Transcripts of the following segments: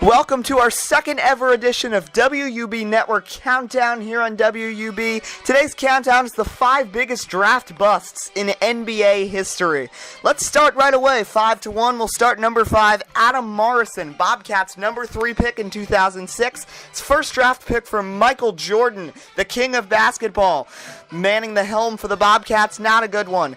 Welcome to our second ever edition of WUB Network Countdown here on WUB. Today's countdown is the 5 biggest draft busts in NBA history. Let's start right away. 5-1. We'll start number 5, Adam Morrison, Bobcats' number 3 pick in 2006. His first draft pick from Michael Jordan, the king of basketball. Manning the helm for the Bobcats, not a good one.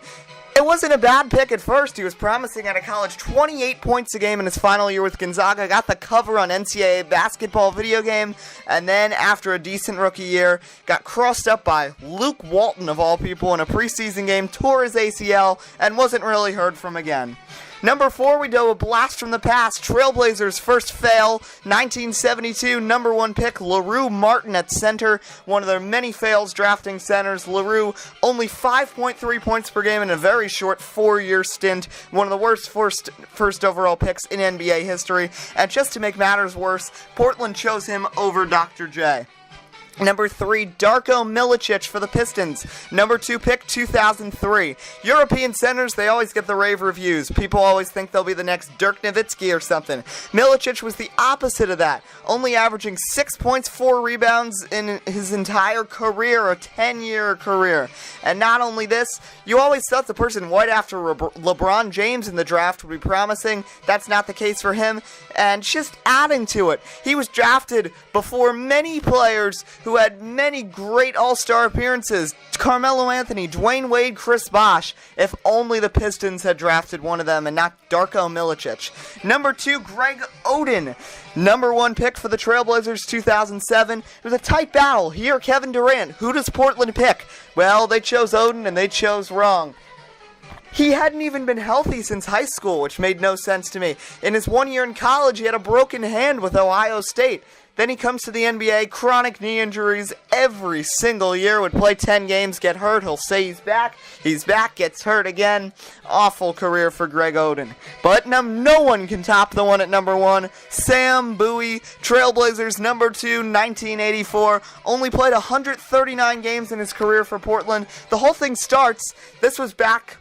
It wasn't a bad pick at first. He was promising out of college, 28 points a game in his final year with Gonzaga, got the cover on NCAA basketball video game, and then after a decent rookie year, got crossed up by Luke Walton, of all people, in a preseason game, tore his ACL, and wasn't really heard from again. Number 4, we do a blast from the past. Trailblazers' first fail, 1972 number 1 pick, LaRue Martin at center. One of their many fails drafting centers. LaRue, only 5.3 points per game in a very short 4-year stint. One of the worst first overall picks in NBA history. And just to make matters worse, Portland chose him over Dr. J. Number 3, Darko Milicic for the Pistons. Number 2 pick, 2003. European centers, they always get the rave reviews. People always think they'll be the next Dirk Nowitzki or something. Milicic was the opposite of that, only averaging 6 points, 4 rebounds in his entire career, a 10-year career. And not only this, you always thought the person right after LeBron James in the draft would be promising. That's not the case for him. And just adding to it, he was drafted before many players who had many great all-star appearances. Carmelo Anthony, Dwayne Wade, Chris Bosh. If only the Pistons had drafted one of them and not Darko Milicic. Number 2, Greg Oden. Number 1 pick for the Trailblazers, 2007. It was a tight battle. He or Kevin Durant. Who does Portland pick? Well, they chose Oden and they chose wrong. He hadn't even been healthy since high school, which made no sense to me. In his 1 year in college, he had a broken hand with Ohio State. Then he comes to the NBA, chronic knee injuries every single year, would play 10 games, get hurt, he'll say he's back, gets hurt again. Awful career for Greg Oden. But no one can top the one at number 1, Sam Bowie, Trailblazers number 2, 1984, only played 139 games in his career for Portland. The whole thing starts, this was back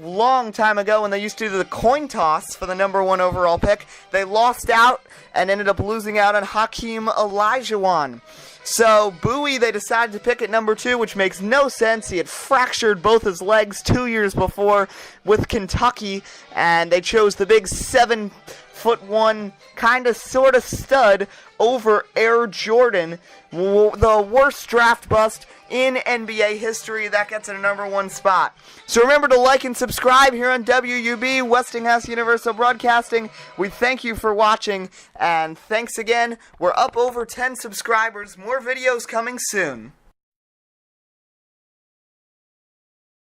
long time ago when they used to do the coin toss for the number 1 overall pick. They lost out and ended up losing out on Hakeem Olajuwon. So Bowie, they decided to pick at number 2, which makes no sense. He had fractured both his legs 2 years before with Kentucky, and they chose the big 7'1", kind of sort of stud over Air Jordan, the worst draft bust in NBA history. That gets it a number 1 spot. So remember to like and subscribe here on WUB, Westinghouse Universal Broadcasting. We thank you for watching, and thanks again. We're up over 10 subscribers. More videos coming soon.